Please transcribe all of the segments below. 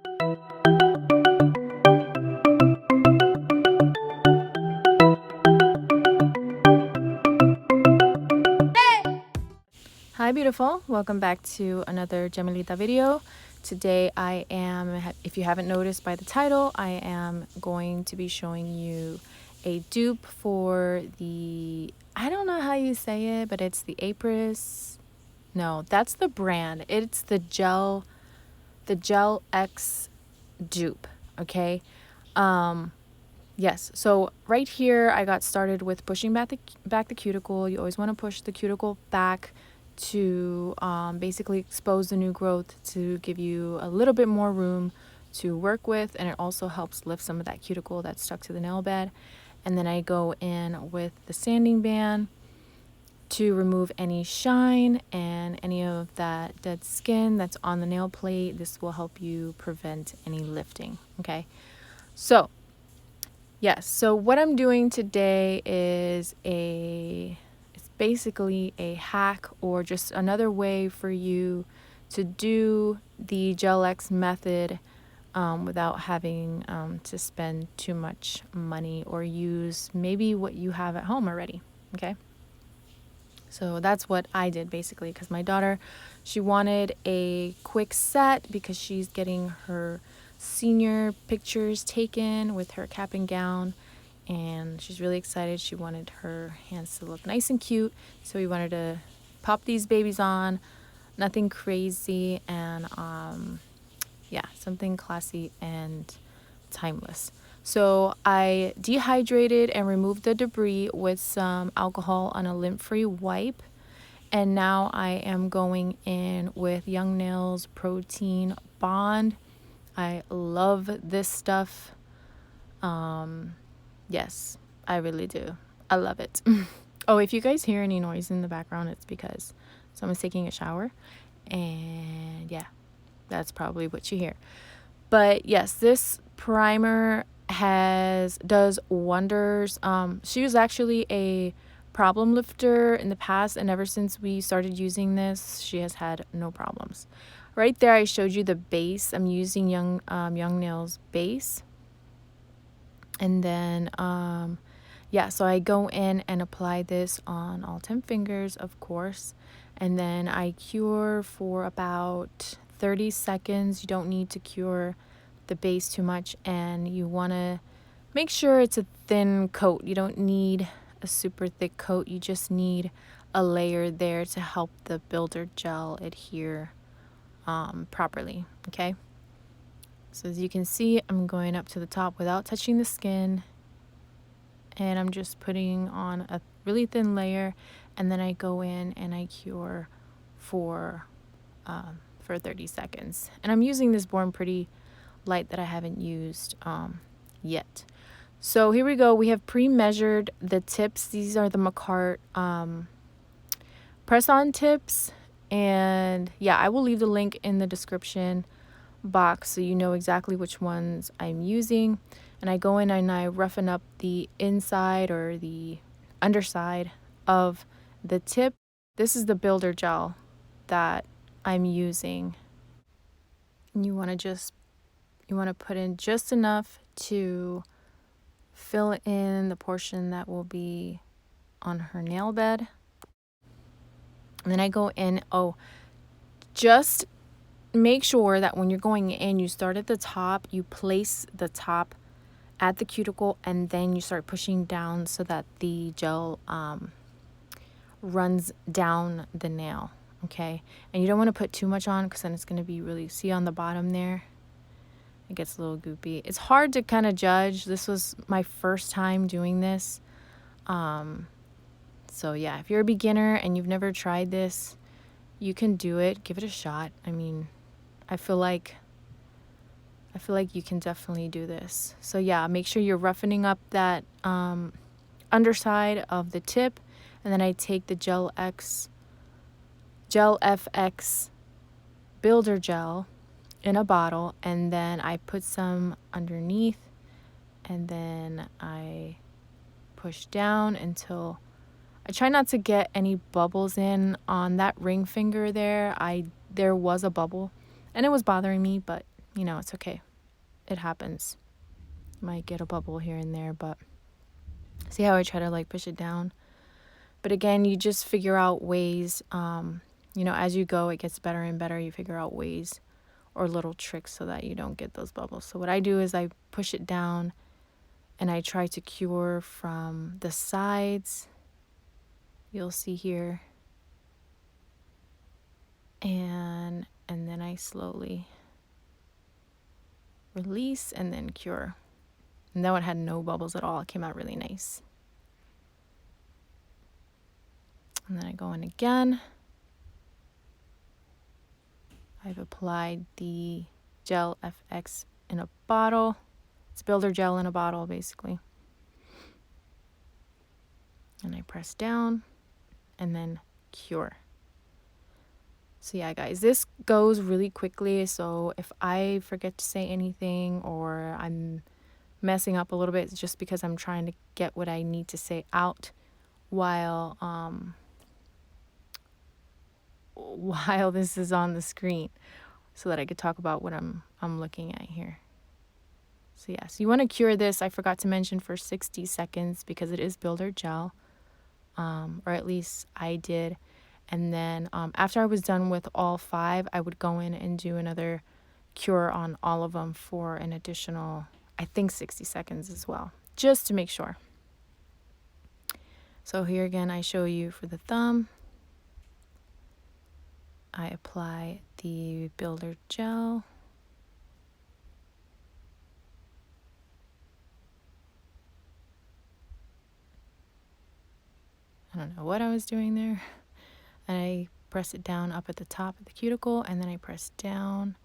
Hi beautiful, welcome back to another Gemelita video. Today I am, if you haven't noticed by the title, I am going to be showing you a dupe for the, I don't know how you say it, but it's the Apris, no, that's the brand. It's the GelFX dupe, okay? Yes, so right here I got started with pushing back the cuticle. You always want to push the cuticle back to basically expose the new growth, to give you a little bit more room to work with, and it also helps lift some of that cuticle that's stuck to the nail bed. And then I go in with the sanding band to remove any shine and any of that dead skin that's on the nail plate. This will help you prevent any lifting, okay? So yes, so what I'm doing today is basically a hack, or just another way for you to do the GelFX method without having to spend too much money, or use maybe what you have at home already, okay? So that's what I did basically, because my daughter, she wanted a quick set because she's getting her senior pictures taken with her cap and gown, and she's really excited. She wanted her hands to look nice and cute, so we wanted to pop these babies on, nothing crazy, and yeah, something classy and timeless. So I dehydrated and removed the debris with some alcohol on a lint-free wipe, and now I am going in with Young Nails Protein Bond. I love this stuff. Yes, I really do. I love it. Oh, if you guys hear any noise in the background, it's because someone's taking a shower, and yeah, that's probably what you hear. But yes, this primer does wonders. She was actually a problem lifter in the past, and ever since we started using this, she has had no problems. Right there I showed you the base. I'm using Young Nails base. And then yeah, so I go in and apply this on all 10 fingers, of course, and then I cure for about 30 seconds. You don't need to cure the base too much, and you want to make sure it's a thin coat. You don't need a super thick coat. You just need a layer there to help the builder gel adhere properly, okay? So as you can see, I'm going up to the top without touching the skin, and I'm just putting on a really thin layer, and then I go in and I cure for 30 seconds. And I'm using this Born Pretty light that I haven't used yet. So here we go. We have pre-measured the tips. These are the Makartt press-on tips, and yeah, I will leave the link in the description box so you know exactly which ones I'm using. And I go in and I roughen up the inside or the underside of the tip. This is the builder gel that I'm using, and you want to put in just enough to fill in the portion that will be on her nail bed. And then I go in, just make sure that when you're going in, you start at the top, you place the top at the cuticle, and then you start pushing down so that the gel runs down the nail, okay? And you don't want to put too much on, because then it's going to be really, see on the bottom there, it gets a little goopy. It's hard to kind of judge. This was my first time doing this. So yeah, if you're a beginner and you've never tried this, you can do it. Give it a shot. I mean, I feel like you can definitely do this. So yeah, make sure you're roughening up that underside of the tip, and then I take the GelFX builder gel in a bottle, and then I put some underneath, and then I push down until I try not to get any bubbles in on that ring finger there. There was a bubble and it was bothering me, but you know, it's okay. It happens. Might get a bubble here and there, but see how I try to like push it down? But again, you just figure out ways, you know, as you go, it gets better and better. You figure out ways or little tricks so that you don't get those bubbles. So what I do is I push it down and I try to cure from the sides. You'll see here. And then I slowly release and then cure. And that one had no bubbles at all. It came out really nice. And then I go in again. I've applied the GelFX in a bottle. It's builder gel in a bottle, basically. And I press down and then cure. So yeah, guys, this goes really quickly. So if I forget to say anything or I'm messing up a little bit, it's just because I'm trying to get what I need to say out while this is on the screen, so that I could talk about what I'm looking at here. So yeah, so you want to cure this, I forgot to mention, for 60 seconds because it is builder gel, or at least I did. And then after I was done with all 5, I would go in and do another cure on all of them for an additional, I think, 60 seconds as well, just to make sure. So here again, I show you for the thumb. I apply the builder gel. I don't know what I was doing there. And I press it down up at the top of the cuticle, and then I press down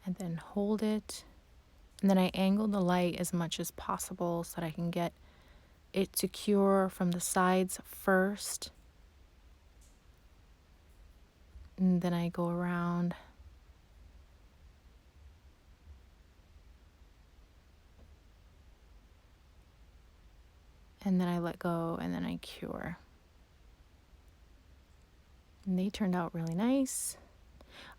and then hold it. And then I angle the light as much as possible so that I can get it to cure from the sides first. And then I go around. And then I let go and then I cure. And they turned out really nice.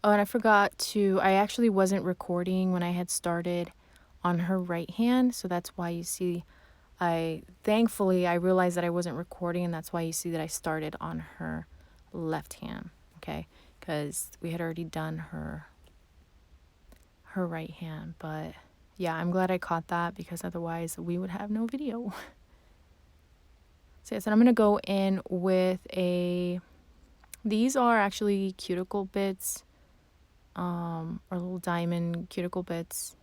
Oh, and I forgot to, I actually wasn't recording when I had started on her right hand. So that's why you see, thankfully I realized that I wasn't recording, and that's why you see that I started on her left hand. Okay. Because we had already done her right hand. But yeah, I'm glad I caught that, because otherwise we would have no video. So yes, and I'm going to go in with these are actually cuticle bits, or little diamond cuticle bits.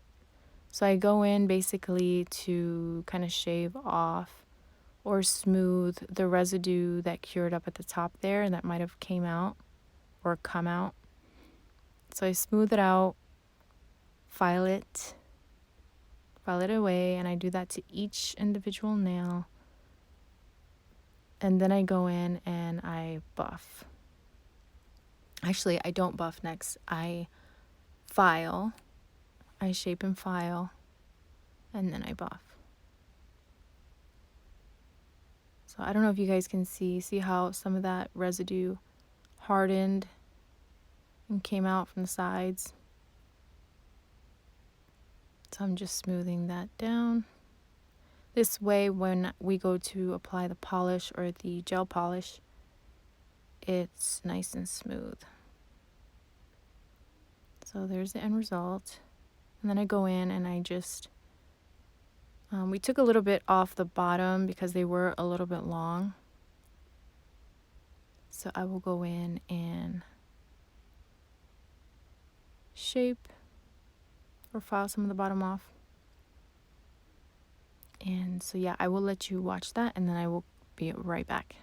So I go in basically to kind of shave off or smooth the residue that cured up at the top there, and that might have came out or come out. So I smooth it out, file it away, and I do that to each individual nail. And then I go in and I buff. Actually, I don't buff next. I file. I shape and file. And then I buff. So I don't know if you guys can see how some of that residue hardened and came out from the sides. So I'm just smoothing that down. This way, when we go to apply the polish or the gel polish, it's nice and smooth. So there's the end result. And then I go in and I just, we took a little bit off the bottom because they were a little bit long. So I will go in and shape or file some of the bottom off. And so yeah, I will let you watch that, and then I will be right back.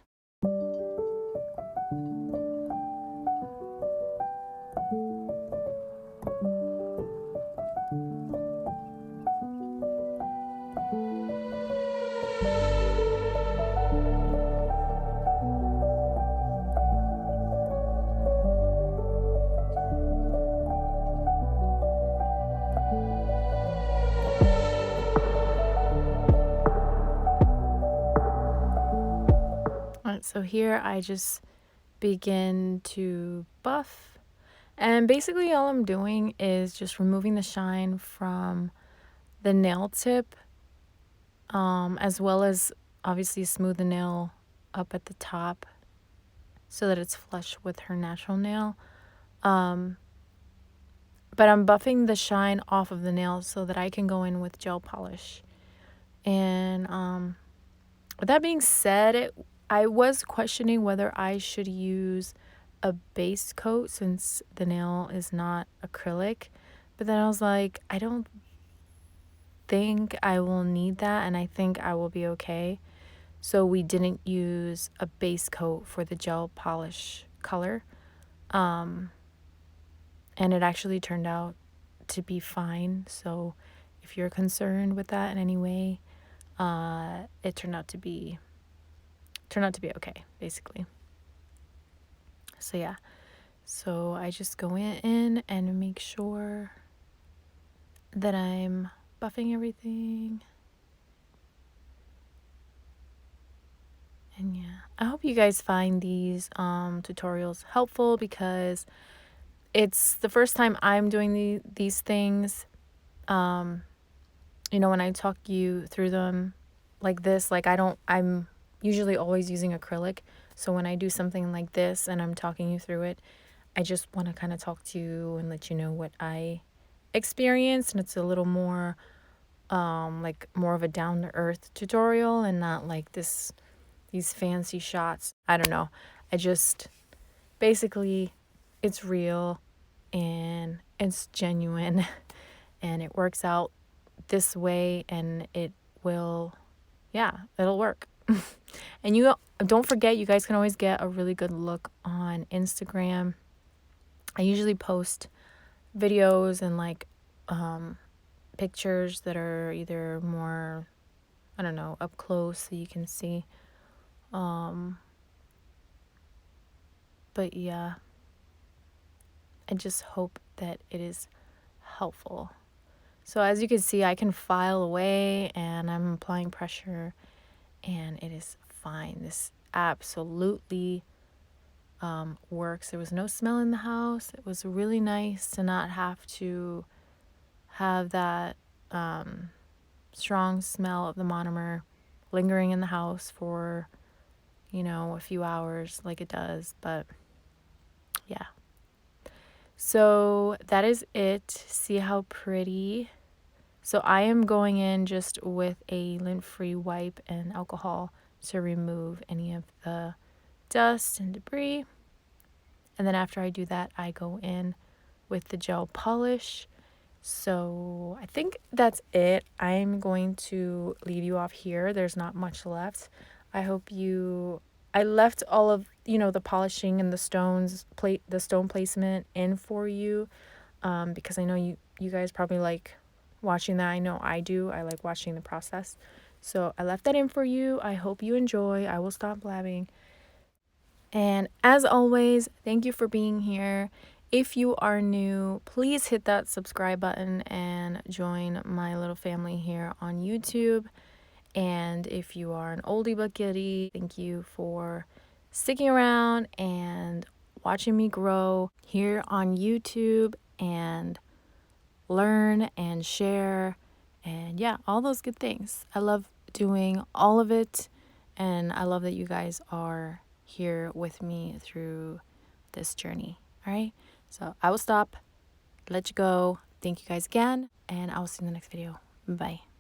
So here I just begin to buff, And basically all I'm doing is just removing the shine from the nail tip, as well as obviously smooth the nail up at the top so that it's flush with her natural nail. But I'm buffing the shine off of the nail so that I can go in with gel polish. And with that being said, I was questioning whether I should use a base coat since the nail is not acrylic. But then I was like, I don't think I will need that, and I think I will be okay. So we didn't use a base coat for the gel polish color. And it actually turned out to be fine. So if you're concerned with that in any way, it turned out to be okay, basically. So yeah. So I just go in and make sure that I'm buffing everything. And yeah, I hope you guys find these tutorials helpful, because it's the first time I'm doing these things. You know, when I talk you through them like this, like I'm usually always using acrylic. So when I do something like this and I'm talking you through it, I just want to kind of talk to you and let you know what I experienced. And it's a little more, like more of a down to earth tutorial and not like these fancy shots. I don't know. I just, basically, it's real and it's genuine and it works out this way, and it will, yeah, it'll work. And you don't forget, you guys can always get a really good look on Instagram. I usually post videos and like pictures that are either more, I don't know, up close so you can see. But yeah, I just hope that it is helpful. So as you can see, I can file away and I'm applying pressure and it is fine. This absolutely works. There was no smell in the house. It was really nice to not have to have that strong smell of the monomer lingering in the house for, you know, a few hours like it does. But yeah. So that is it. See how pretty. So I am going in just with a lint-free wipe and alcohol to remove any of the dust and debris. And then after I do that, I go in with the gel polish. So I think that's it. I'm going to leave you off here. There's not much left. I left all of, you know, the polishing and the stone placement in for you, because I know you guys probably like watching that. I know I do. I like watching the process. So I left that in for you. I hope you enjoy. I will stop blabbing. And as always, thank you for being here. If you are new, please hit that subscribe button and join my little family here on YouTube. And if you are an oldie but goodie, thank you for sticking around and watching me grow here on YouTube and learn and share and yeah, all those good things. I love doing all of it, and I love that you guys are here with me through this journey. All right, so I will stop, let you go. Thank you guys again, and I will see you in the next video. Bye.